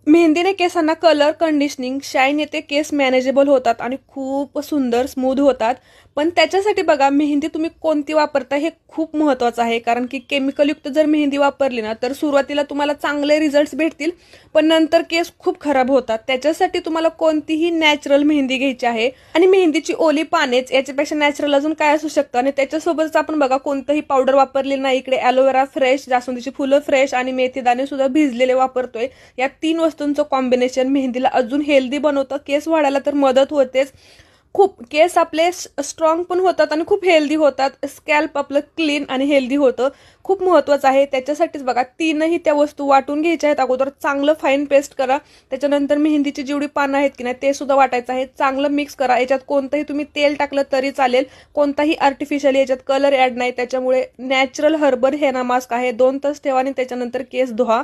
मेहंदीने केसांना colour, conditioning, shine येते, केस manageable होतात आणि खूप सुंदर स्मूथ होतात. पण त्याच्यासाठी बघा मेहंदी तुम्ही कोणती वापरता हे खूप महत्त्वाचं आहे. कारण की केमिकलयुक्त जर मेहंदी वापरली ना तर सुरुवातीला तुम्हाला चांगले रिझल्ट्स भेटतील, पण नंतर केस खूप खराब होतात. त्याच्यासाठी तुम्हाला कोणतीही नॅचरल मेहंदी घ्यायची आहे. आणि मेहंदीची ओली पानेच याच्यापेक्षा नॅचरल अजून काय असू शकतं. आणि त्याच्यासोबतच आपण बघा कोणतंही पावडर वापरले नाही. इकडे ॲलोवेरा फ्रेश, जास्वंदीची फुलं फ्रेश आणि मेथी दाणे सुद्धा भिजलेले वापरतोय. या 3 वस्तूंचं कॉम्बिनेशन मेहंदीला अजून हेल्दी बनवतं. केस वाढायला तर मदत होतेच. खूप केस आपले स्ट्रॉंग पण होतात आणि खूप हेल्दी होतात. स्कॅल्प आपलं क्लीन आणि हेल्दी होतं. खूप महत्त्वाचं आहे. त्याच्यासाठीच बघा तीनही त्या वस्तू वाटून घ्यायच्या आहेत. अगोदर चांगलं फाईन पेस्ट करा. त्याच्यानंतर मेहंदीची जेवढी पानं आहेत की नाही ते सुद्धा वाटायचं आहे. चांगलं मिक्स करा. याच्यात कोणतंही तुम्ही तेल टाकलं तरी चालेल. कोणताही आर्टिफिशियल याच्यात कलर ॲड नाही. त्याच्यामुळे नॅचरल हर्बल हेना मास्क आहे. 2 तास ठेवा आणि त्याच्यानंतर केस धुवा.